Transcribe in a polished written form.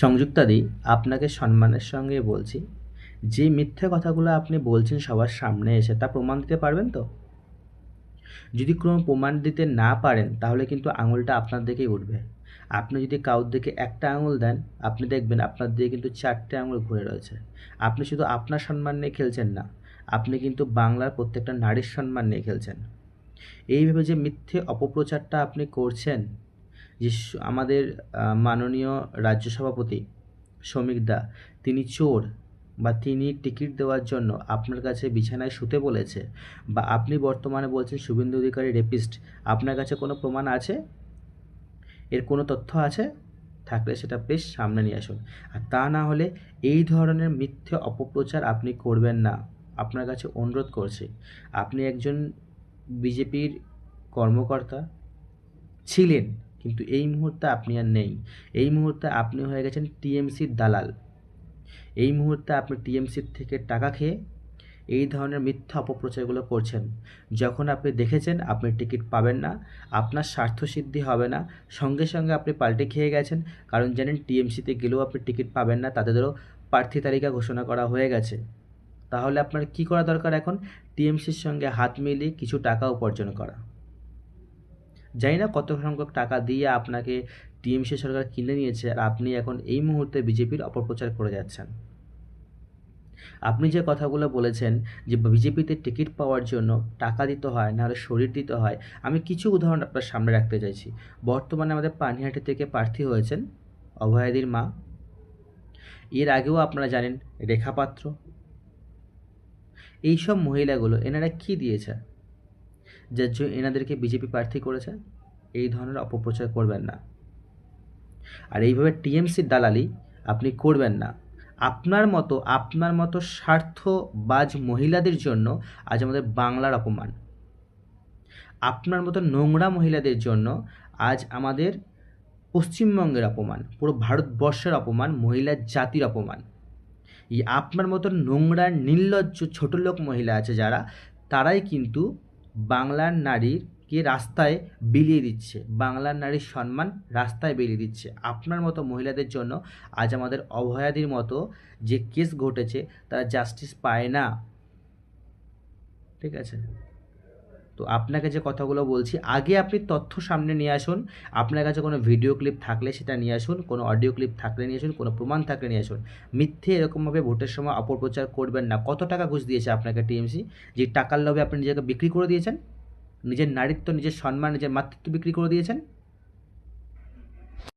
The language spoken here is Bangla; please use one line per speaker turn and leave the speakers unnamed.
সংযুক্তাদি, আপনাকে সম্মানের সঙ্গে বলছি, যে মিথ্যে কথাগুলো আপনি বলছেন সবার সামনে এসে তা প্রমাণ দিতে পারবেন তো? যদি কোনো প্রমাণ দিতে না পারেন তাহলে কিন্তু আঙুলটা আপনার দিকেই উঠবে। আপনি যদি কারোর দিকে একটা আঙুল দেন, আপনি দেখবেন আপনার দিকে কিন্তু 4টে আঙুল ঘুরে রয়েছে। আপনি শুধু আপনার সম্মান নিয়ে খেলছেন না, আপনি কিন্তু বাংলার প্রত্যেকটা নারীর সম্মান নিয়ে খেলছেন। এইভাবে যে মিথ্যে অপপ্রচারটা আপনি করছেন, যে আমাদের মাননীয় রাজ্য সভাপতি শ্রমিক দা তিনি চোর, বা তিনি টিকিট দেওয়ার জন্য আপনার কাছে বিছানায় শুতে বলেছে, বা আপনি বর্তমানে বলছেন শুভেন্দু অধিকারী রেপিস্ট, আপনার কাছে কোনো প্রমাণ আছে? এর কোনো তথ্য আছে? থাকলে সেটা বেশ সামনে নিয়ে আসুন। আর তা না হলে এই ধরনের মিথ্যে অপপ্রচার আপনি করবেন না। আপনার কাছে অনুরোধ করছি। আপনি একজন বিজেপির কর্মকর্তা ছিলেন, কিন্তু এই মুহূর্তে আপনি আর নেই। এই মুহূর্তে আপনি হয়ে গেছেন টিএমসির দালাল। এই মুহূর্তে আপনি টিএমসির থেকে টাকা খেয়ে এই ধরনের মিথ্যা অপপ্রচারগুলো করছেন। যখন আপনি দেখেছেন আপনি টিকিট পাবেন না, আপনার স্বার্থসিদ্ধি হবে না, সঙ্গে সঙ্গে আপনি পাল্টে খেয়ে গেছেন। কারণ জানেন টিএমসিতে গেলেও আপনি টিকিট পাবেন না, তাদেরও প্রার্থী তালিকা ঘোষণা করা হয়ে গেছে। তাহলে আপনার কি করা দরকার এখন? টিএমসির সঙ্গে হাত মিলিয়ে কিছু টাকা উপার্জন করা। জানি না কত সংখ্যক টাকা দিয়ে আপনাকে টিএমসি সরকার কিনে নিয়েছে, আর আপনি এখন এই মুহূর্তে বিজেপির অপপ্রচার করে যাচ্ছেন। আপনি যে কথাগুলো বলেছেন যে বিজেপিতে টিকিট পাওয়ার জন্য টাকা দিতে হয়, নাহলে শরীর দিতে হয়, আমি কিছু উদাহরণ আপনার সামনে রাখতে চাইছি। বর্তমানে আমাদের পানিহাটি থেকে প্রার্থী হয়েছেন অভয়াদির মা। এর আগেও আপনারা জানেন রেখা পাত্র। এইসব মহিলাগুলো এনারা কি দিয়েছে যার জন্য এনাদেরকে বিজেপি প্রার্থী করেছে? এই ধরনের অপপ্রচার করবেন না। আর এইভাবে টিএমসির দালালি আপনি করবেন না। আপনার মতো স্বার্থবাজ মহিলাদের জন্য আজ আমাদের বাংলার অপমান। আপনার মতো নোংরা মহিলাদের জন্য আজ আমাদের পশ্চিমবঙ্গের অপমান, পুরো ভারতবর্ষের অপমান, মহিলা জাতির অপমান। এই আপনার মতো নোংরা নির্লজ্জ ছোটলোক মহিলা আছে যারা, তারাই কিন্তু বাংলার নারীকে রাস্তায় বিলিয়ে দিচ্ছে, বাংলার নারীর সম্মান রাস্তায় বিলিয়ে দিচ্ছে। আপনার মতো মহিলাদের জন্য আজ আমাদের অভয়াদির মতো যে কেস ঘটেছে তারা জাস্টিস পায় না। ঠিক আছে? তো আপনাকে যে কথাগুলো বলছি, আগে আপনি তথ্য সামনে নিয়ে আসুন। আপনার কাছে কোনো ভিডিও ক্লিপ থাকলে সেটা নিয়ে আসুন, কোনো অডিও ক্লিপ থাকলে নিয়ে আসুন, কোনো প্রমাণ থাকলে নিয়ে আসুন। মিথ্যে এরকমভাবে ভোটের সময় অপপ্রচার করবেন না। কত টাকা ঘুষ দিয়েছে আপনাকে টিএমসি? যে টাকার লোভে আপনি নিজেকে বিক্রি করে দিয়েছেন, নিজের নারীত্ব, নিজের সম্মান, নিজের মাতৃত্ব বিক্রি করে দিয়েছেন।